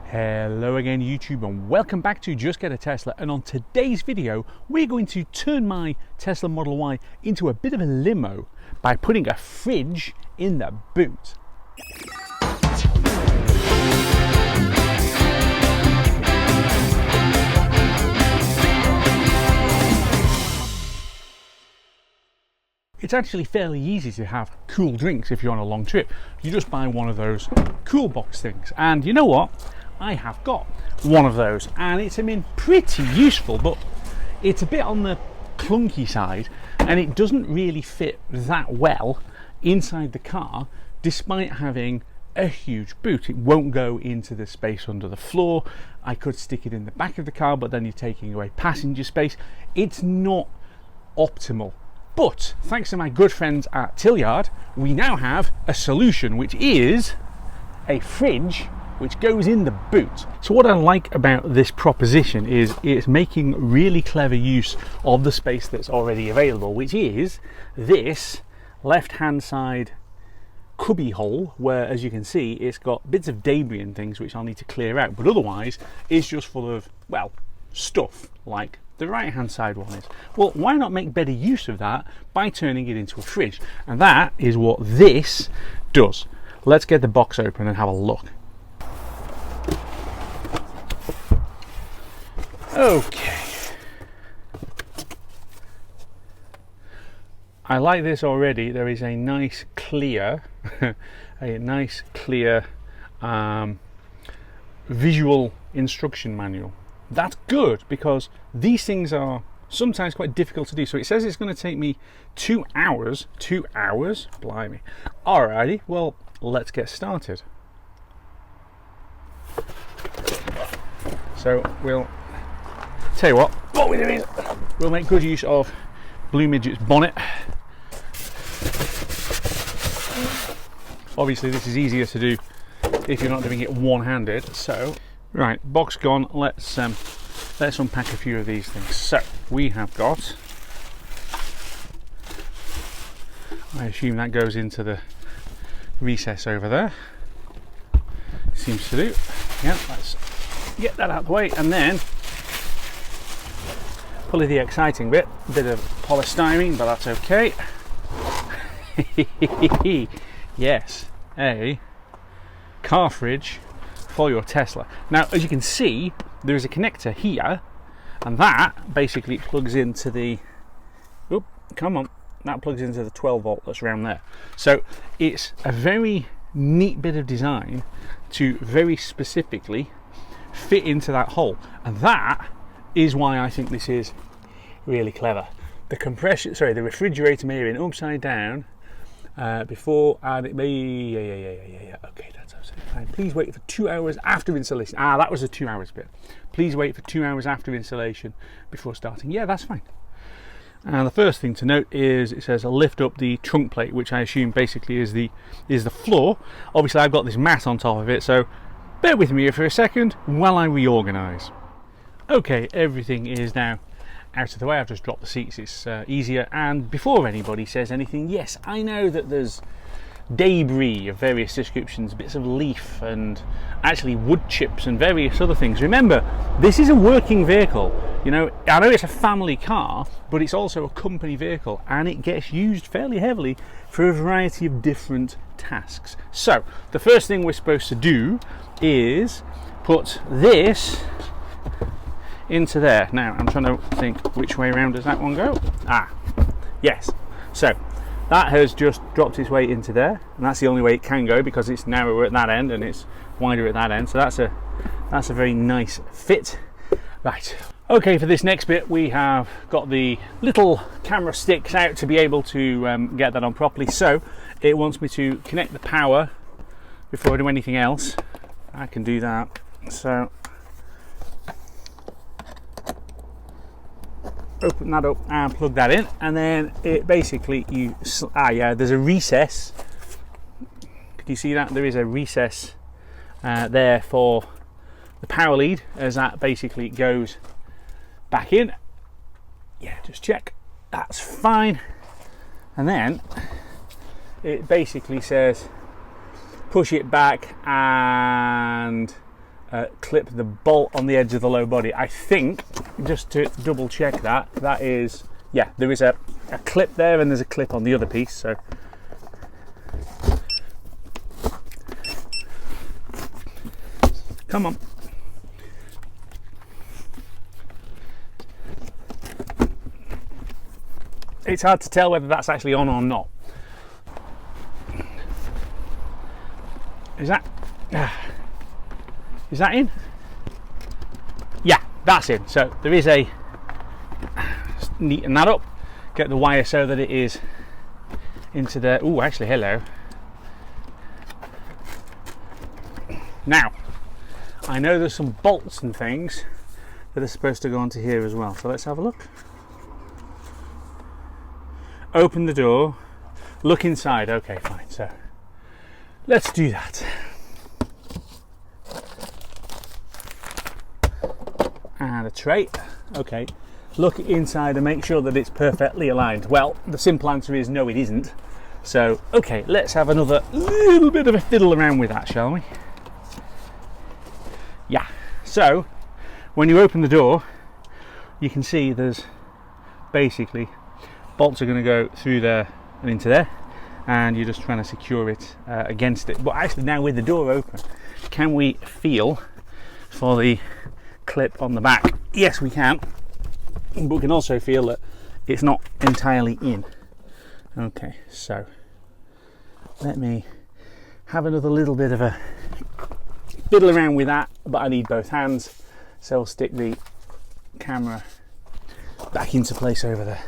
Hello again YouTube, and welcome back to Just Get a Tesla. And on today's video we're going to turn my Tesla Model Y into a bit of a limo by putting a fridge in the boot. It's actually fairly easy to have cool drinks if you're on a long trip. You just buy one of those cool box things, and you know what? I have got one of those, and it's pretty useful, but it's a bit on the clunky side, and it doesn't really fit that well inside the car despite having a huge boot. It won't go into the space under the floor. I could stick it in the back of the car, but then you're taking away passenger space. It's not optimal. But thanks to my good friends at Tlyard, we now have a solution, which is a fridge which goes in the boot. So what I like about this proposition is it's making really clever use of the space that's already available, which is this left-hand side cubby hole, where, as you can see, it's got bits of debris and things which I'll need to clear out, but otherwise it's just full of, well, stuff like the right hand side one is. Well, why not make better use of that by turning it into a fridge? And that is what this does. Let's get the box open and have a look. Okay, I like this already. There is a nice clear visual instruction manual. That's good, because these things are sometimes quite difficult to do. So it says it's going to take me 2 hours. 2 hours? Blimey. Alrighty, well, let's get started. So we'll tell you what we do is we'll make good use of Blue Midget's bonnet. Obviously this is easier to do if you're not doing it one-handed. So right, box gone. Let's unpack a few of these things. So we have got, I assume that goes into the recess over there. Seems to do. Yeah, let's get that out of the way, and then probably the exciting bit, a bit of polystyrene, but that's okay. Yes, a car fridge for your Tesla. Now, as you can see, there is a connector here, and that basically plugs into the, that plugs into the 12 volt that's around there. So it's a very neat bit of design to very specifically fit into that hole, and that is why I think this is really clever. The refrigerator may have been upside down before, and it may, yeah, okay, that's absolutely fine. Please wait for 2 hours after installation. That was the 2 hours bit. Please wait for 2 hours after installation before starting. Yeah, that's fine. And the first thing to note is it says lift up the trunk plate, which I assume basically is the floor. Obviously I've got this mat on top of it, so bear with me for a second while I reorganize. Okay, everything is now out of the way. I've just dropped the seats. It's easier. And before anybody says anything, yes, I know that there's debris of various descriptions, bits of leaf and actually wood chips and various other things. Remember, this is a working vehicle. You know, I know it's a family car, but it's also a company vehicle, and it gets used fairly heavily for a variety of different tasks. So the first thing we're supposed to do is put this into there. Now I'm trying to think, which way around does that one go? Yes. So that has just dropped its way into there, and that's the only way it can go because it's narrower at that end and it's wider at that end. So that's a very nice fit. Right. Okay, for this next bit we have got the little camera sticks out to be able to get that on properly. So it wants me to connect the power before I do anything else. I can do that. So open that up and plug that in, and then it basically there's a recess. Can you see that? There is a recess there for the power lead, as that basically goes back in. Yeah, just check that's fine. And then it basically says push it back and clip the bolt on the edge of the low body. I think, just to double check that is, yeah, there is a clip there and there's a clip on the other piece. So come on. It's hard to tell whether that's actually on or not. Is that in? Yeah, that's in. So there is a, neaten that up, get the wire so that it is into the, oh, actually, hello. Now, I know there's some bolts and things that are supposed to go onto here as well. So let's have a look. Open the door, look inside. Okay, fine. So let's do that. And a tray. Okay, look inside and make sure that it's perfectly aligned. Well, the simple answer is no, it isn't. So, okay, let's have another little bit of a fiddle around with that, shall we? Yeah, so when you open the door, you can see there's basically bolts are going to go through there and into there, and you're just trying to secure it against it. But actually, now with the door open, can we feel for the clip on the back? Yes, we can, but we can also feel that it's not entirely in. Okay, so let me have another little bit of a fiddle around with that, but I need both hands, so I'll stick the camera back into place over there.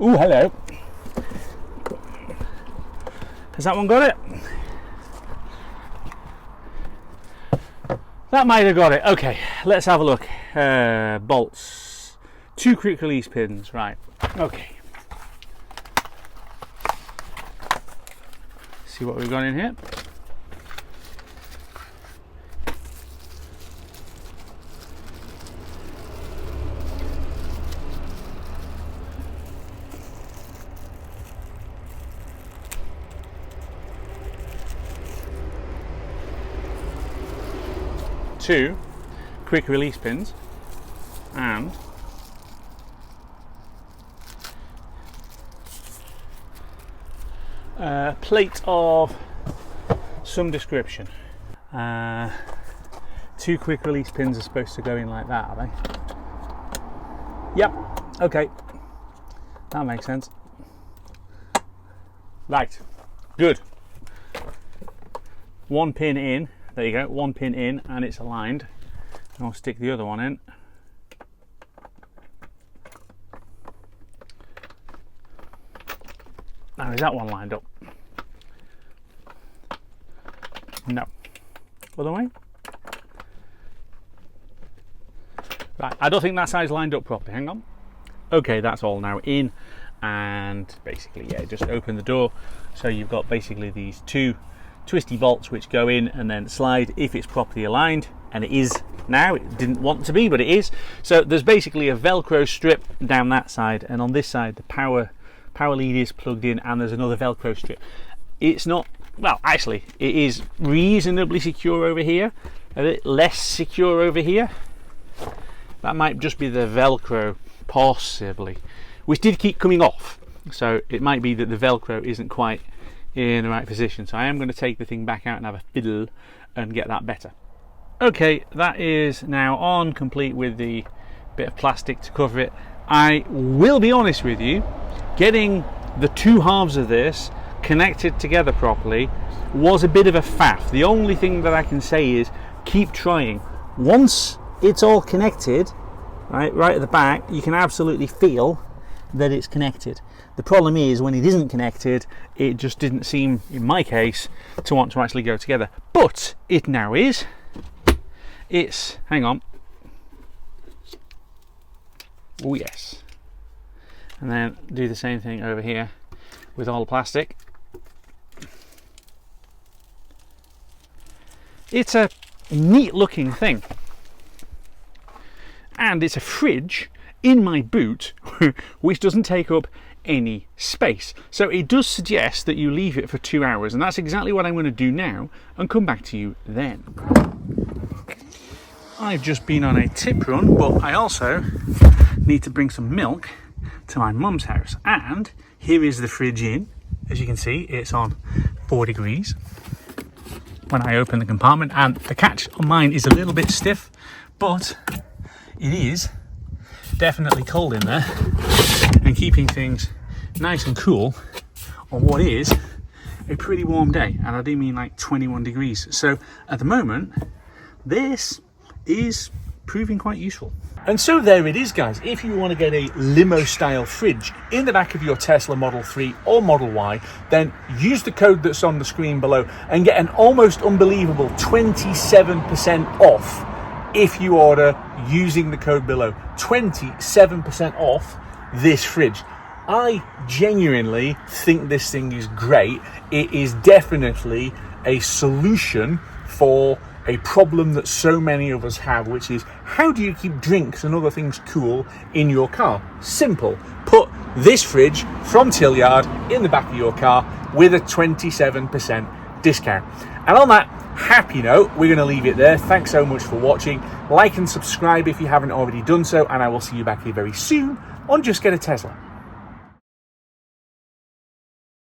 Ooh, hello. Has that one got it? That might have got it. Okay, let's have a look. Bolts. 2 quick release pins, right. Okay. See what we've got in here. Two quick release pins and a plate of some description. 2 quick release pins are supposed to go in like that, are they? Yep, okay, that makes sense. Right, good. 1 pin in. There you go, 1 pin in and it's aligned. I'll stick the other one in. Now, is that one lined up? No. Other way? Right, I don't think that side's lined up properly. Hang on. Okay, that's all now in. And basically, yeah, just open the door. So you've got basically these 2 twisty bolts which go in and then slide if it's properly aligned, and it is now. It didn't want to be, but it is. So there's basically a Velcro strip down that side, and on this side the power lead is plugged in, and there's another Velcro strip. It's not, well, actually it is reasonably secure over here, a bit less secure over here. That might just be the Velcro, possibly, which did keep coming off, so it might be that the Velcro isn't quite in the right position. So I am going to take the thing back out and have a fiddle and get that better. Okay, that is now on, complete with the bit of plastic to cover it. I will be honest with you, getting the 2 halves of this connected together properly was a bit of a faff. The only thing that I can say is keep trying. Once it's all connected, right at the back, you can absolutely feel that it's connected. The problem is when it isn't connected, it just didn't seem, in my case, to want to actually go together. But it now is. It's, hang on. Oh yes. And then do the same thing over here with all the plastic. It's a neat looking thing. And it's a fridge in my boot which doesn't take up any space. So it does suggest that you leave it for 2 hours, and that's exactly what I'm going to do now and come back to you then. I've just been on a tip run, but I also need to bring some milk to my mum's house, and here is the fridge in. As you can see, it's on 4 degrees when I open the compartment, and the catch on mine is a little bit stiff, but it is definitely cold in there and keeping things nice and cool on what is a pretty warm day, and I do mean like 21 degrees. So at the moment, this is proving quite useful. And so there it is, guys. If you want to get a limo style fridge in the back of your Tesla Model 3 or Model Y, then use the code that's on the screen below and get an almost unbelievable 27% off if you order using the code below. 27% off this fridge. I genuinely think this thing is great. It is definitely a solution for a problem that so many of us have, which is, how do you keep drinks and other things cool in your car? Simple. Put this fridge from Tlyard in the back of your car with a 27% discount. And on that happy note, we're going to leave it there. Thanks so much for watching. Like and subscribe if you haven't already done so, and I will see you back here very soon on Just Get a Tesla.